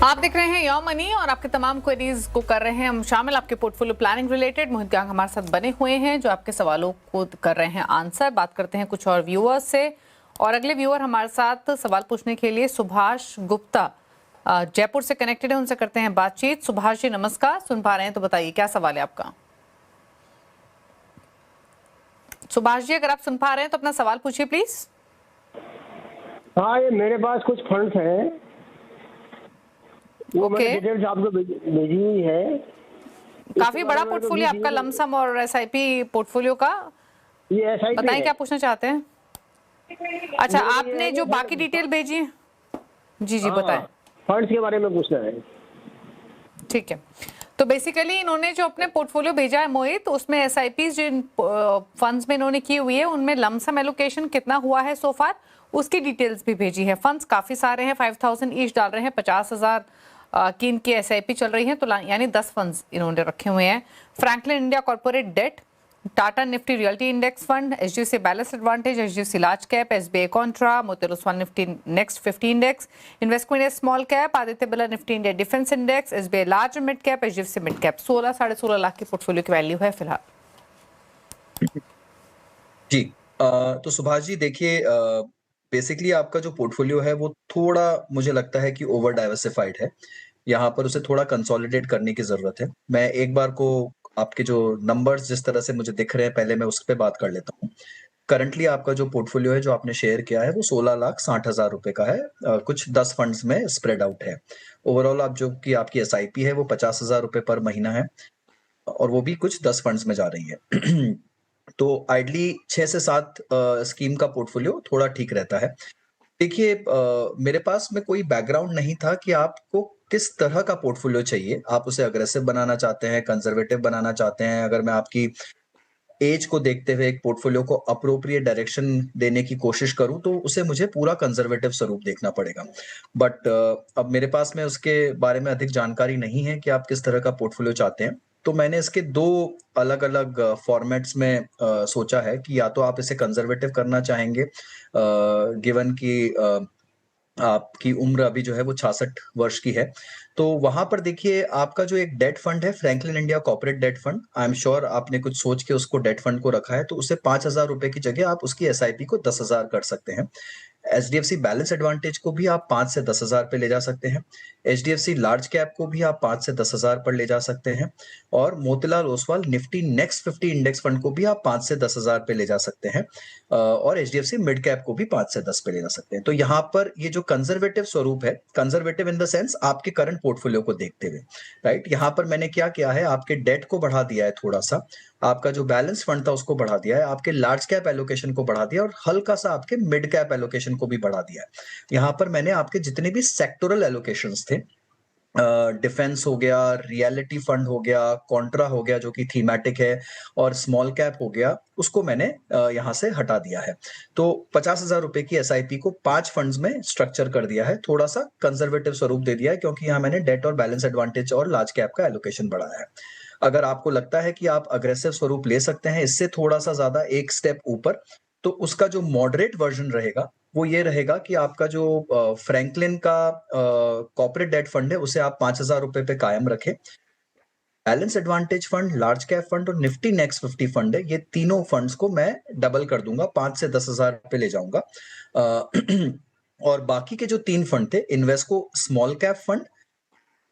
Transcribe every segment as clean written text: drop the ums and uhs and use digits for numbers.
आप देख रहे हैं योर मनी और आपके तमाम क्वेरीज को कर रहे हैं हम शामिल आपके पोर्टफोलियो प्लानिंग रिलेटेड। मोहित गांग हमारे साथ बने हुए हैं जो आपके सवालों को कर रहे हैं आंसर। बात करते हैं कुछ और व्यूअर्स से और अगले व्यूअर हमारे साथ सवाल पूछने के लिए सुभाष गुप्ता जयपुर से कनेक्टेड है, उनसे करते हैं बातचीत। सुभाष जी नमस्कार, सुन पा रहे हैं तो बताइए क्या सवाल है आपका। सुभाष जी अगर आप सुन पा रहे हैं तो अपना सवाल पूछिए प्लीज। हाँ, ये मेरे पास कुछ फंड्स हैं, वो मैंने ओके, डिटेल्स आपको भेजी हुई है। काफी बड़ा पोर्टफोलियो आपका, लमसम और एसआईपी पोर्टफोलियो का। ये एसआईपी बताएं है। क्या पूछना चाहते हैं। अच्छा, आपने जो बाकी डिटेल भेजी है, जी जी बताएं। फंड्स के बारे में पूछना है। ठीक है, तो बेसिकली इन्होंने जो अपने पोर्टफोलियो भेजा है मोहित, उसमें एसआईपी जिन फंड्स में इन्होंने की हुई है उनमें लमसम एलोकेशन कितना हुआ है सो फार, उसकी डिटेल्स भी भेजी है। फंड्स काफी सारे हैं, 5000 ईच डाल रहे हैं, 50,000 की इनकी एसआईपी चल रही है, तो यानी 10 फंड्स इन्होंने रखे हुए हैं। Franklin India corporate debt, Tata Nifty realty index fund, HDFC balance advantage, HDFC large cap, SBI contra, Motilal Oswal Nifty next 50 index, Invesco India small cap, Aditya Birla Nifty India defence index, SBI large mid cap, HDFC mid cap. 16-16.5 lakh की portfolio की value है फिलहाल। जी, तो सुभाष जी देखिए, basically आपका जो portfolio है वो थोड़ा मुझे लगता है कि ओवर डाइवर्सिफाइड है। यहाँ पर उसे थोड़ा कंसोलिडेट करने की जरूरत है। मैं एक बार को आपके जो नंबर्स जिस तरह से मुझे दिख रहे हैं पहले मैं उस पर बात कर लेता हूँ। करंटली आपका जो पोर्टफोलियो है जो आपने शेयर किया है वो 16,60,000 रुपए का है। कुछ 10 फंड्स में स्प्रेड आउट है। ओवरऑल आप जो कि आपकी एसआईपी है वो 50,000 रुपए पर महीना है और वो भी कुछ 10 फंड्स में जा रही है। तो आइडली 6 से 7 स्कीम का पोर्टफोलियो थोड़ा ठीक रहता है। देखिए, मेरे पास में कोई बैकग्राउंड नहीं था कि आपको किस तरह का पोर्टफोलियो चाहिए। आप उसे अग्रेसिव बनाना चाहते हैं, कंजर्वेटिव बनाना चाहते हैं। अगर मैं आपकी एज को देखते हुए एक पोर्टफोलियो को अप्रोप्रिएट डायरेक्शन देने की कोशिश करूं तो उसे मुझे पूरा कंजर्वेटिव स्वरूप देखना पड़ेगा। बट अब मेरे पास में उसके बारे में अधिक जानकारी नहीं है कि आप किस तरह का पोर्टफोलियो चाहते हैं। तो मैंने इसके 2 अलग-अलग फॉर्मेट्स में सोचा है कि या तो आप इसे कंजर्वेटिव करना चाहेंगे, गिवन कि आपकी उम्र अभी जो है वो 66 वर्ष की है। तो वहाँ पर देखिए आपका जो एक डेट फंड है Franklin India corporate debt fund, I am sure आपने कुछ सोच के उसको डेट फंड को रखा है, तो उसे 5,000 रुपए की जगह आप उसकी एसआईपी को 10,000 कर सकते हैं। एचडीएफसी बैलेंस एडवांटेज को भी आप 5 से 10,000 पे ले जा सकते हैं। एचडीएफसी लार्ज कैप को भी आप 5 से 10,000 पर ले जा सकते हैं और Motilal Oswal Nifty next 50 index fund को भी आप 5 से 10,000 पे ले जा सकते हैं और एचडीएफसी मिड कैप को भी 5 से 10 पे ले जा सकते हैं। तो यहाँ पर ये जो कंजर्वेटिव स्वरूप है, कंजर्वेटिव इन द सेंस आपके करंट पोर्टफोलियो को देखते हुए, राइट? यहाँ पर मैंने क्या किया है, आपके डेट को बढ़ा दिया है थोड़ा सा, आपका जो बैलेंस फंड था उसको बढ़ा दिया है, आपके लार्ज कैप एलोकेशन को बढ़ा दिया और हल्का सा आपके मिड कैप एलोकेशन को भी बढ़ा दिया है। यहाँ पर मैंने आपके जितने भी सेक्टोरल एलोकेशंस थे, डिफेंस हो गया, रियलिटी फंड हो गया, कॉन्ट्रा हो गया जो कि थीमेटिक है और स्मॉल कैप हो गया, उसको मैंने यहाँ से हटा दिया है। तो 50,000 रुपए की एसआईपी को 5 फंड्स में स्ट्रक्चर कर दिया है, थोड़ा सा कंजर्वेटिव स्वरूप दे दिया है क्योंकि यहाँ मैंने डेट और बैलेंस एडवांटेज और लार्ज कैप का एलोकेशन बढ़ाया है। अगर आपको लगता है कि आप अग्रेसिव स्वरूप ले सकते हैं इससे थोड़ा सा ज्यादा एक स्टेप ऊपर, तो उसका जो मॉडरेट वर्जन रहेगा वो ये रहेगा कि आपका जो फ्रैंकलिन का कॉर्पोरेट डेट फंड है उसे आप 5,000 रुपए पे कायम रखें। Balance advantage fund, large cap fund और निफ्टी नेक्स्ट 50 फंड है, ये तीनों फंड्स को मैं डबल कर दूंगा, 5 से 10,000 पे ले जाऊंगा। और बाकी के जो 3 फंड थे, इन्वेस्को स्मॉल कैप फंड,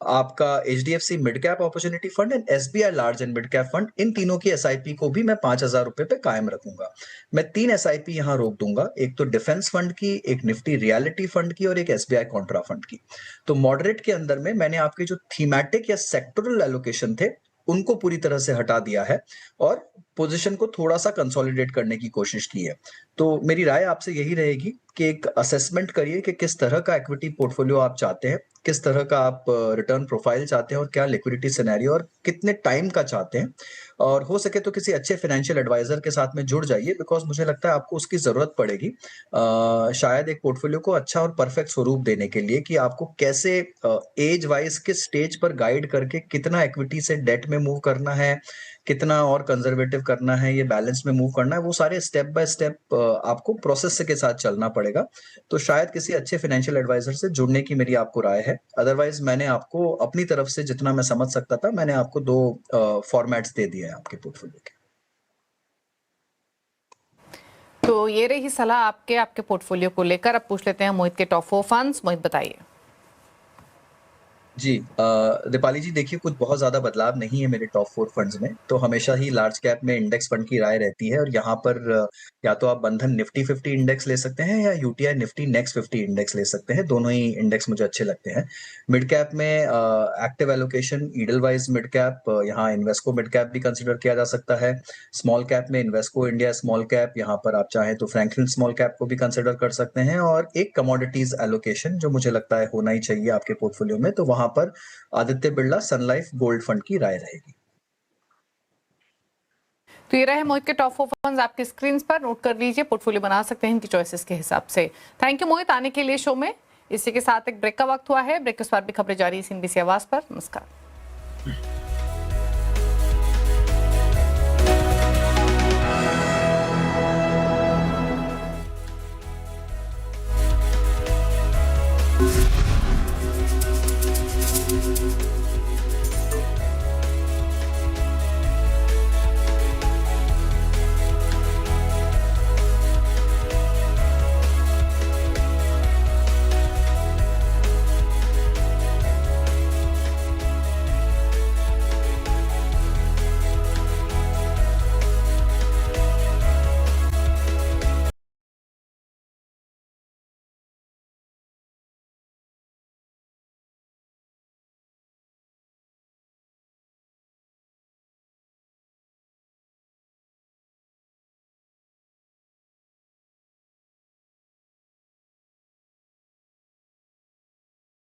आपका HDFC mid cap opportunity fund and SBI large and mid cap fund, इन तीनों की एसआईपी को भी मैं 5,000 रुपए पे कायम रखूंगा। मैं 3 एसआईपी यहाँ रोक दूंगा, एक तो डिफेंस फंड की, एक निफ्टी रियलिटी फंड की और एक एसबीआई कॉन्ट्रा फंड की। तो मॉडरेट के अंदर में मैंने आपके जो थीमेटिक या सेक्टोरल एलोकेशन थे उनको पूरी तरह से हटा दिया है और पोजीशन को थोड़ा सा कंसोलिडेट करने की कोशिश की है। तो मेरी राय आपसे यही रहेगी कि एक असेसमेंट करिए कि किस तरह का इक्विटी पोर्टफोलियो आप चाहते हैं, किस तरह का आप रिटर्न प्रोफाइल चाहते हैं और क्या लिक्विडिटी सिनेरियो और कितने टाइम का चाहते हैं। और हो सके तो किसी अच्छे फाइनेंशियल एडवाइजर के साथ में जुड़ जाइए, बिकॉज मुझे लगता है आपको उसकी जरूरत पड़ेगी शायद एक पोर्टफोलियो को अच्छा और परफेक्ट स्वरूप देने के लिए कि आपको कैसे एज वाइज किस स्टेज पर गाइड करके कितना इक्विटी से डेट में मूव करना है, कितना और कंजर्वेटिव करना है, ये बैलेंस में मूव करना है, वो सारे स्टेप बाय स्टेप आपको प्रोसेस के साथ चलना पड़ेगा। तो शायद किसी अच्छे फाइनेंशियल एडवाइजर से जुड़ने की मेरी आपको राय है। अदरवाइज मैंने आपको अपनी तरफ से जितना मैं समझ सकता था, मैंने आपको 2 फॉर्मेट्स दे दिए हैं आपके पोर्टफोलियो के। तो ये रही सलाह आपके पोर्टफोलियो को लेकर। अब पूछ लेते हैं मोहित के टॉप 4 फंड्स। मोहित बताइए। जी दीपाली जी, देखिए कुछ बहुत ज़्यादा बदलाव नहीं है मेरे टॉप 4 फंड्स में। तो हमेशा ही लार्ज कैप में इंडेक्स फंड की राय रहती है और यहाँ पर या तो आप बंधन निफ्टी 50 इंडेक्स ले सकते हैं या यूटीआई निफ्टी नेक्स्ट 50 इंडेक्स ले सकते हैं। दोनों ही इंडेक्स मुझे अच्छे लगते हैं। मिड कैप में active allocation Edelweiss mid cap, यहाँ इन्वेस्को मिड कैप भी कंसिडर किया जा सकता है। स्मॉल कैप में इन्वेस्को इंडिया स्मॉल कैप, यहाँ पर आप चाहें तो फ्रैंकलिन स्मॉल कैप को भी कंसिडर कर सकते हैं। और एक कमोडिटीज एलोकेशन जो मुझे लगता है होना ही चाहिए आपके पोर्टफोलियो में, तो वहां पर आदित्य बिरला सन लाइफ गोल्ड फंड की राय रहेगी। तो ये रहे मोहित के टॉप 4 फंड्स। आपकी स्क्रीन पर नोट कर लीजिए, पोर्टफोलियो बना सकते हैं इनकी चॉइसेस के हिसाब से। थैंक यू मोहित आने के लिए शो में। इसी के साथ एक ब्रेक का वक्त हुआ है। ब्रेक के बाद भी खबरें जारी CNBC आवाज पर। नमस्कार।